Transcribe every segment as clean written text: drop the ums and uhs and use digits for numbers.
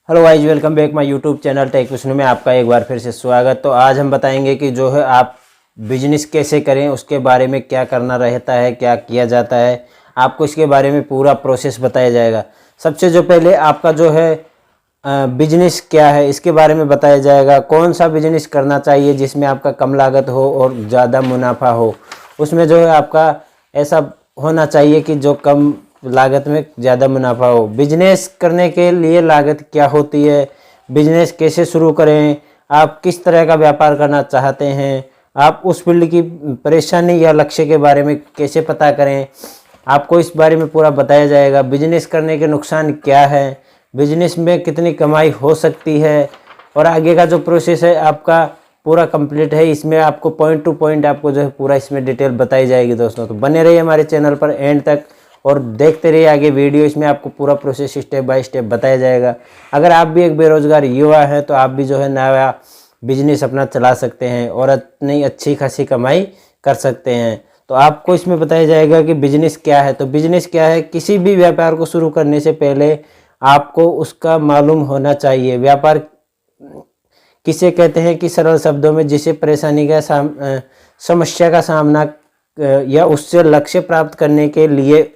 Hello guys, welcome back my YouTube channel tech Vishnu में आपका एक बार फिर से स्वागत। तो आज हम बताएंगे कि जो है आप बिजनेस कैसे करें, उसके बारे में क्या करना रहता है, क्या किया जाता है। आपको इसके बारे में पूरा प्रोसेस बताया जाएगा। सबसे जो पहले आपका जो है बिजनेस क्या है, इसके बारे में बताया जाएगा। कौन सा बिजनेस करना चाहिए जिसमें आपका कम लागत हो और ज़्यादा मुनाफा हो। उसमें जो है आपका ऐसा होना चाहिए कि जो कम लागत में ज़्यादा मुनाफा हो। बिजनेस करने के लिए लागत क्या होती है, बिजनेस कैसे शुरू करें, आप किस तरह का व्यापार करना चाहते हैं, आप उस फील्ड की परेशानी या लक्ष्य के बारे में कैसे पता करें, आपको इस बारे में पूरा बताया जाएगा। बिजनेस करने के नुकसान क्या है, बिजनेस में कितनी कमाई हो सकती है, और आगे का जो प्रोसेस है आपका पूरा कंप्लीट है। इसमें आपको पॉइंट टू पॉइंट आपको जो है पूरा इसमें डिटेल बताई जाएगी दोस्तों। तो बने रहिए हमारे चैनल पर एंड तक और देखते रहिए आगे वीडियो। इसमें आपको पूरा प्रोसेस स्टेप बाय स्टेप बताया जाएगा। अगर आप भी एक बेरोजगार युवा हैं तो आप भी जो है नया बिजनेस अपना चला सकते हैं और इतनी अच्छी खासी कमाई कर सकते हैं। तो आपको इसमें बताया जाएगा कि बिजनेस क्या है। तो बिजनेस क्या है, किसी भी व्यापार को शुरू करने से पहले आपको उसका मालूम होना चाहिए। व्यापार किसे कहते हैं कि सरल शब्दों में जिसे परेशानी का समस्या का सामना या उससे लक्ष्य प्राप्त करने के लिए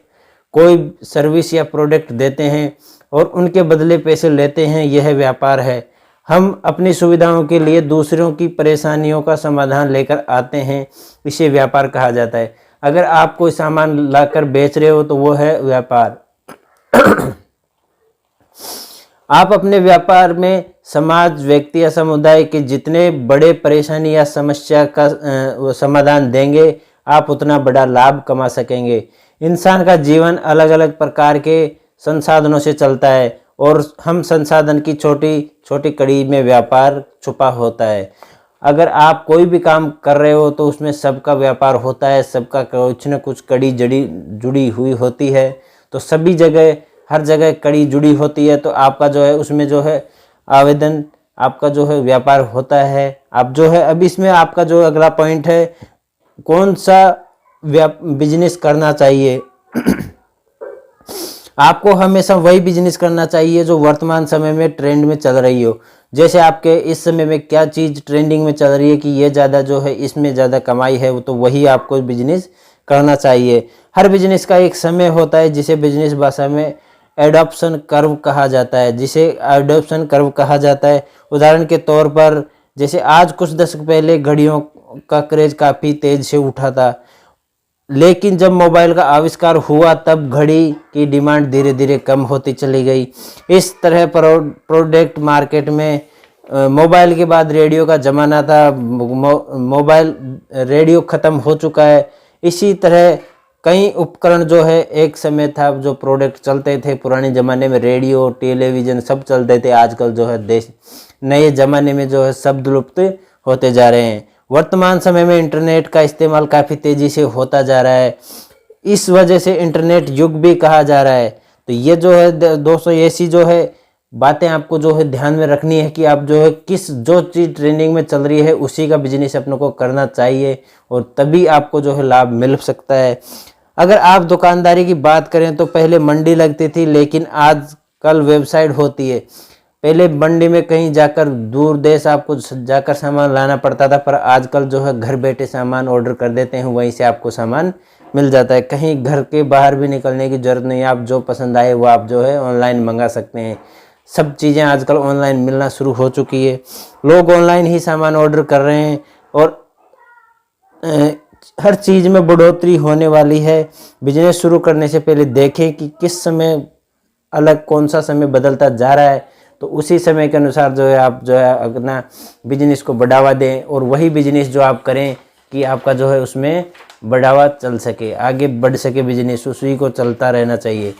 कोई सर्विस या प्रोडक्ट देते हैं और उनके बदले पैसे लेते हैं, यह व्यापार है। हम अपनी सुविधाओं के लिए दूसरों की परेशानियों का समाधान लेकर आते हैं, इसे व्यापार कहा जाता है। अगर आप कोई सामान लाकर बेच रहे हो तो वो है व्यापार। आप अपने व्यापार में समाज, व्यक्ति या समुदाय के जितने बड़े परेशानी या समस्या का समाधान देंगे, आप उतना बड़ा लाभ कमा सकेंगे। इंसान का जीवन अलग अलग प्रकार के संसाधनों से चलता है और हम संसाधन की छोटी छोटी कड़ी में व्यापार छुपा होता है। अगर आप कोई भी काम कर रहे हो तो उसमें सबका व्यापार होता है, सबका कुछ न कुछ कड़ी जुड़ी हुई होती है। तो सभी जगह, हर जगह कड़ी जुड़ी होती है। तो आपका जो है उसमें जो है आवेदन, आपका जो है व्यापार होता है। आप जो है अब इसमें आपका जो अगला पॉइंट है, कौन सा बिजनेस करना चाहिए। आपको हमेशा वही बिजनेस करना चाहिए जो वर्तमान समय में ट्रेंड में चल रही हो। जैसे आपके इस समय में क्या चीज़ ट्रेंडिंग में चल रही है कि ये ज़्यादा जो है इसमें ज़्यादा कमाई है, तो वही आपको बिजनेस करना चाहिए। हर बिजनेस का एक समय होता है जिसे बिजनेस भाषा में एडॉप्शन कर्व कहा जाता है, उदाहरण के तौर पर जैसे आज कुछ दशक पहले घड़ियों का क्रेज काफ़ी तेज से उठा था, लेकिन जब मोबाइल का आविष्कार हुआ तब घड़ी की डिमांड धीरे धीरे कम होती चली गई। इस तरह प्रोडक्ट मार्केट में मोबाइल के बाद रेडियो का ज़माना था। मोबाइल रेडियो ख़त्म हो चुका है। इसी तरह कई उपकरण जो है, एक समय था जो प्रोडक्ट चलते थे पुराने ज़माने में, रेडियो, टेलीविज़न सब चलते थे। आजकल जो है नए ज़माने में जो है सब लुप्त होते जा रहे हैं। वर्तमान समय में इंटरनेट का इस्तेमाल काफ़ी तेज़ी से होता जा रहा है, इस वजह से इंटरनेट युग भी कहा जा रहा है। तो ये जो है दोस्तों, ऐसी जो है बातें आपको जो है ध्यान में रखनी है कि आप जो है जो चीज़ ट्रेंडिंग में चल रही है उसी का बिजनेस अपनों को करना चाहिए, और तभी आपको जो है लाभ मिल सकता है। अगर आप दुकानदारी की बात करें तो पहले मंडी लगती थी, लेकिन आजकल वेबसाइट होती है। पहले मंडी में कहीं जाकर दूर देश आपको जाकर सामान लाना पड़ता था, पर आजकल जो है घर बैठे सामान ऑर्डर कर देते हैं, वहीं से आपको सामान मिल जाता है। कहीं घर के बाहर भी निकलने की ज़रूरत नहीं है। आप जो पसंद आए वो आप जो है ऑनलाइन मंगा सकते हैं। सब चीज़ें आजकल ऑनलाइन मिलना शुरू हो चुकी है। लोग ऑनलाइन ही सामान ऑर्डर कर रहे हैं और हर चीज़ में बढ़ोतरी होने वाली है। बिजनेस शुरू करने से पहले देखें कि किस समय अलग कौन सा समय बदलता जा रहा है, तो उसी समय के अनुसार जो है आप जो है अपना बिजनेस को बढ़ावा दें, और वही बिजनेस जो आप करें कि आपका जो है उसमें बढ़ावा चल सके, आगे बढ़ सके बिजनेस, उसी को चलता रहना चाहिए।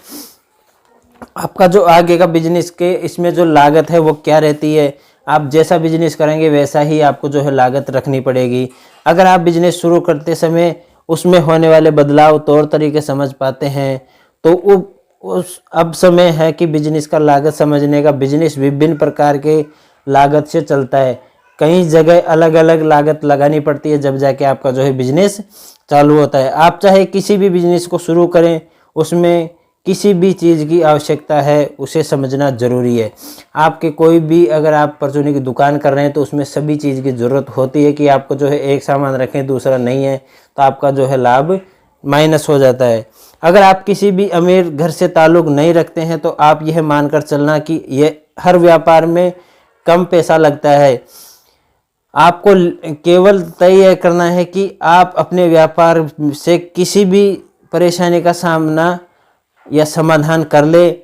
आपका जो आगे का बिजनेस के इसमें जो लागत है वो क्या रहती है, आप जैसा बिजनेस करेंगे वैसा ही आपको जो है लागत रखनी पड़ेगी। अगर आप बिजनेस शुरू करते समय उसमें होने वाले बदलाव, तौर तरीके समझ पाते हैं तो अब समय है कि बिजनेस का लागत समझने का। बिजनेस विभिन्न प्रकार के लागत से चलता है, कई जगह अलग अलग लागत लगानी पड़ती है, जब जाके आपका जो है बिजनेस चालू होता है। आप चाहे किसी भी बिजनेस को शुरू करें, उसमें किसी भी चीज़ की आवश्यकता है उसे समझना ज़रूरी है। आपके कोई भी अगर आप परचूनी की दुकान कर रहे हैं तो उसमें सभी चीज़ की ज़रूरत होती है कि आपको जो है एक सामान रखें दूसरा नहीं है तो आपका जो है लाभ माइनस हो जाता है। अगर आप किसी भी अमीर घर से ताल्लुक़ नहीं रखते हैं तो आप यह मानकर चलना कि ये हर व्यापार में कम पैसा लगता है। आपको केवल तय करना है कि आप अपने व्यापार से किसी भी परेशानी का सामना या समाधान कर ले,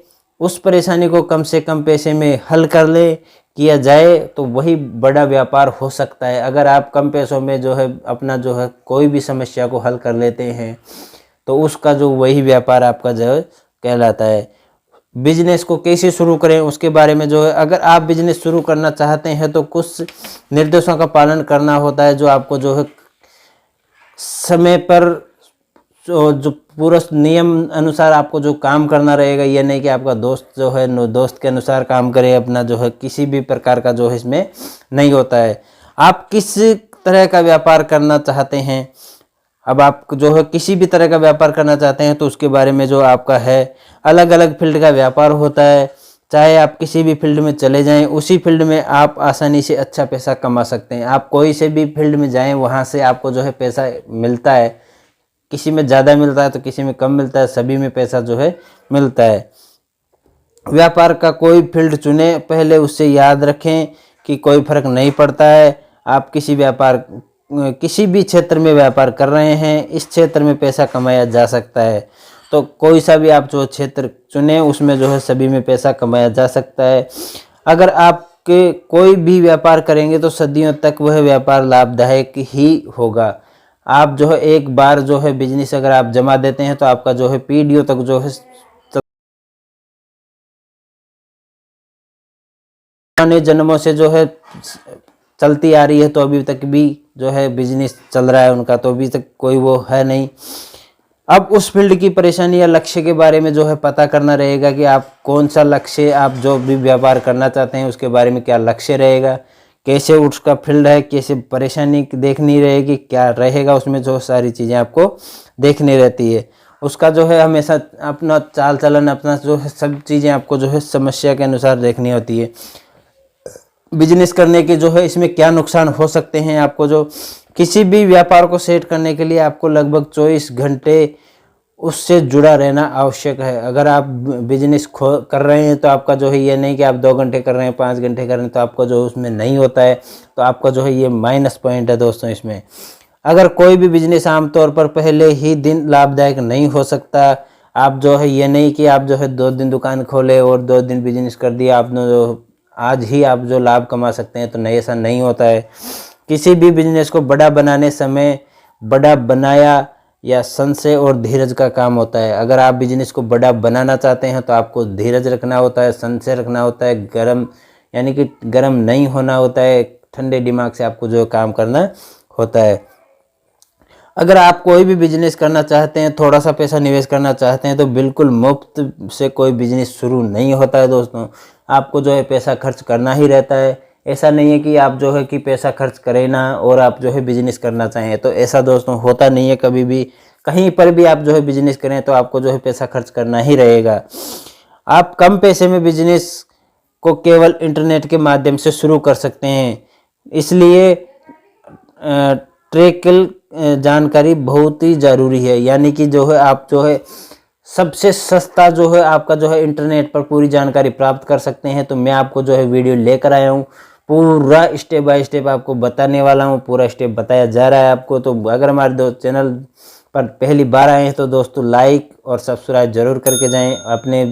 उस परेशानी को कम से कम पैसे में हल कर ले किया जाए तो वही बड़ा व्यापार हो सकता है। अगर आप कम पैसों में जो है अपना जो है कोई भी समस्या को हल कर लेते हैं तो उसका जो वही व्यापार आपका जो है कहलाता है। बिजनेस को कैसे शुरू करें उसके बारे में जो है, अगर आप बिजनेस शुरू करना चाहते हैं तो कुछ निर्देशों का पालन करना होता है जो आपको जो है समय पर जो पूरा नियम अनुसार आपको जो काम करना रहेगा। ये नहीं कि आपका दोस्त जो है दोस्त के अनुसार काम करे, अपना जो है किसी भी प्रकार का जो है इसमें नहीं होता है। आप किस तरह का व्यापार करना चाहते हैं, अब आप जो है किसी भी तरह का व्यापार करना चाहते हैं तो उसके बारे में जो आपका है अलग अलग फील्ड का व्यापार होता है। चाहे आप किसी भी फील्ड में चले जाएं, उसी फील्ड में आप आसानी से अच्छा पैसा कमा सकते हैं। आप कोई से भी फील्ड में जाएं वहाँ से आपको जो है पैसा मिलता है, किसी में ज़्यादा मिलता है तो किसी में कम मिलता है, सभी में पैसा जो है मिलता है। व्यापार का कोई फील्ड चुने पहले उससे याद रखें कि कोई फर्क नहीं पड़ता है। आप किसी भी क्षेत्र में व्यापार कर रहे हैं, इस क्षेत्र में पैसा कमाया जा सकता है। तो कोई सा भी आप जो क्षेत्र चुने उसमें जो है सभी में पैसा कमाया जा सकता है। अगर आपके कोई भी व्यापार करेंगे तो सदियों तक वह व्यापार लाभदायक ही होगा। आप जो है एक बार जो है बिजनेस अगर आप जमा देते हैं तो आपका जो है पीढ़ियों तक जो है पुराने जन्मों से जो है चलती आ रही है तो अभी तक भी जो है बिजनेस चल रहा है उनका, तो अभी तक कोई वो है नहीं। अब उस फील्ड की परेशानी या लक्ष्य के बारे में जो है पता करना रहेगा कि आप कौन सा लक्ष्य, आप जो भी व्यापार करना चाहते हैं उसके बारे में क्या लक्ष्य रहेगा, कैसे उसका फील्ड है, कैसे परेशानी देखनी रहेगी, क्या रहेगा उसमें, जो सारी चीज़ें आपको देखनी रहती है। उसका जो है हमेशा अपना चाल चलन, अपना जो है सब चीज़ें आपको जो है समस्या के अनुसार देखनी होती है। बिजनेस करने के जो है इसमें क्या नुकसान हो सकते हैं, आपको जो किसी भी व्यापार को सेट करने के लिए आपको लगभग 24 घंटे उससे जुड़ा रहना आवश्यक है। अगर आप बिजनेस कर रहे हैं तो आपका जो है ये नहीं कि आप 2 घंटे कर रहे हैं, 5 घंटे कर रहे हैं तो आपका जो उसमें नहीं होता है, तो आपका जो है ये माइनस पॉइंट है दोस्तों इसमें। अगर कोई भी बिजनेस आमतौर पर पहले ही दिन लाभदायक नहीं हो सकता। आप जो है ये नहीं कि आप जो है 2 दिन दुकान खोले और 2 दिन बिजनेस कर दिया आपने, जो आज ही आप जो लाभ कमा सकते हैं, तो नहीं, ऐसा नहीं होता है। किसी भी बिजनेस को बड़ा बनाने समय बड़ा बनाया या संशय और धीरज का काम होता है। अगर आप बिजनेस को बड़ा बनाना चाहते हैं तो आपको धीरज रखना होता है, संशय रखना होता है, गरम यानी कि गरम नहीं होना होता है, ठंडे दिमाग से आपको जो काम करना होता है। अगर आप कोई भी बिजनेस करना चाहते हैं, थोड़ा सा पैसा निवेश करना चाहते हैं तो बिल्कुल मुफ्त से कोई बिजनेस शुरू नहीं होता है दोस्तों। आपको जो है पैसा खर्च करना ही रहता है। ऐसा नहीं है कि आप जो है कि पैसा खर्च करें ना और आप जो है बिजनेस करना चाहें, तो ऐसा दोस्तों होता नहीं है कभी भी। कहीं पर भी आप जो है बिजनेस करें तो आपको जो है पैसा खर्च करना ही रहेगा। आप कम पैसे में बिजनेस को केवल इंटरनेट के माध्यम से शुरू कर सकते हैं, इसलिए ट्रेकल जानकारी बहुत ही ज़रूरी है। यानी कि जो है आप जो है सबसे सस्ता जो है आपका जो है इंटरनेट पर पूरी जानकारी प्राप्त कर सकते हैं। तो मैं आपको जो है वीडियो लेकर आया हूँ, पूरा स्टेप बाय स्टेप आपको बताने वाला हूँ, पूरा स्टेप बताया जा रहा है आपको। तो अगर हमारे चैनल पर पहली बार आए हैं तो दोस्तों लाइक और सब्सक्राइब जरूर करके जाएं, अपने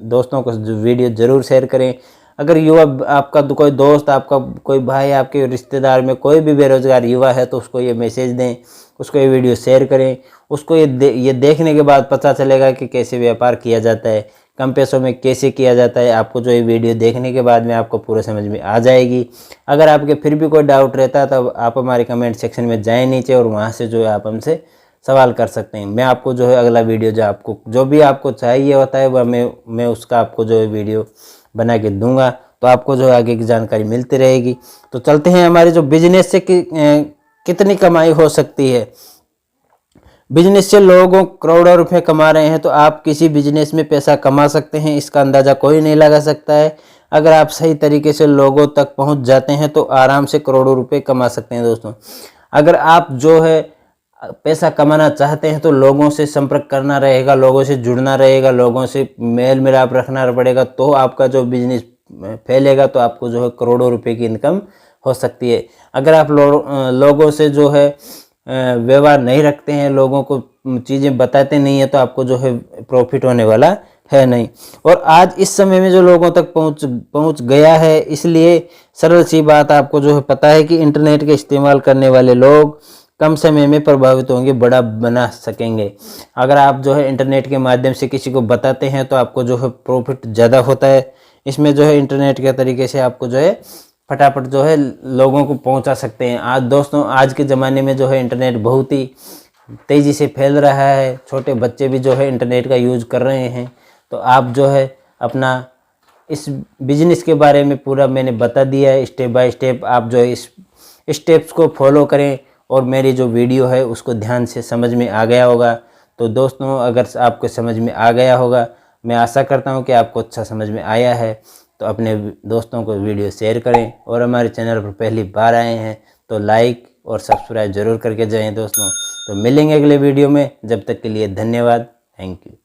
दोस्तों को वीडियो ज़रूर शेयर करें। अगर युवा आपका कोई दोस्त, आपका कोई भाई, आपके रिश्तेदार में कोई भी बेरोजगार युवा है तो उसको ये मैसेज दें, उसको ये वीडियो शेयर करें। उसको ये देखने के बाद पता चलेगा कि कैसे व्यापार किया जाता है, कम पैसों में कैसे किया जाता है। आपको जो ये वीडियो देखने के बाद में आपको पूरा समझ में आ जाएगी। अगर आपके फिर भी कोई डाउट रहता है तो आप हमारे कमेंट सेक्शन में जाएँ नीचे और वहाँ से जो है आप हमसे सवाल कर सकते हैं। मैं आपको जो है अगला वीडियो जो भी आपको चाहिए होता है वह मैं उसका आपको जो है वीडियो बना के दूंगा, तो आपको जो आगे की जानकारी मिलती रहेगी। तो चलते हैं हमारे जो बिजनेस से कितनी कमाई हो सकती है। बिजनेस से लोगों करोड़ों रुपए कमा रहे हैं, तो आप किसी बिजनेस में पैसा कमा सकते हैं, इसका अंदाज़ा कोई नहीं लगा सकता है। अगर आप सही तरीके से लोगों तक पहुंच जाते हैं तो आराम से करोड़ों रुपए कमा सकते हैं दोस्तों। अगर आप जो है पैसा कमाना चाहते हैं तो लोगों से संपर्क करना रहेगा, लोगों से जुड़ना रहेगा, लोगों से मेल मिलाप रखना पड़ेगा, तो आपका जो बिजनेस फैलेगा, तो आपको जो है करोड़ों रुपए की इनकम हो सकती है। अगर आप लोगों से जो है व्यवहार नहीं रखते हैं, लोगों को चीज़ें बताते नहीं है, तो आपको जो है प्रॉफिट होने वाला है नहीं। और आज इस समय में जो लोगों तक पहुंच गया है, इसलिए सरल सी बात आपको जो है पता है कि इंटरनेट का इस्तेमाल करने वाले लोग कम समय में प्रभावित होंगे, बड़ा बना सकेंगे। अगर आप जो है इंटरनेट के माध्यम से किसी को बताते हैं तो आपको जो है प्रॉफिट ज़्यादा होता है। इसमें जो है इंटरनेट के तरीके से आपको जो है फटाफट जो है लोगों को पहुंचा सकते हैं। आज दोस्तों, आज के ज़माने में जो है इंटरनेट बहुत ही तेज़ी से फैल रहा है, छोटे बच्चे भी जो है इंटरनेट का यूज़ कर रहे हैं। तो आप जो है अपना इस बिजनेस के बारे में पूरा मैंने बता दिया है, स्टेप बाय स्टेप। आप जो है इस स्टेप्स को फॉलो करें और मेरी जो वीडियो है उसको ध्यान से समझ में आ गया होगा। तो दोस्तों, अगर आपको समझ में आ गया होगा, मैं आशा करता हूँ कि आपको अच्छा समझ में आया है, तो अपने दोस्तों को वीडियो शेयर करें। और हमारे चैनल पर पहली बार आए हैं तो लाइक और सब्सक्राइब ज़रूर करके जाएं दोस्तों। तो मिलेंगे अगले वीडियो में, जब तक के लिए धन्यवाद, थैंक यू।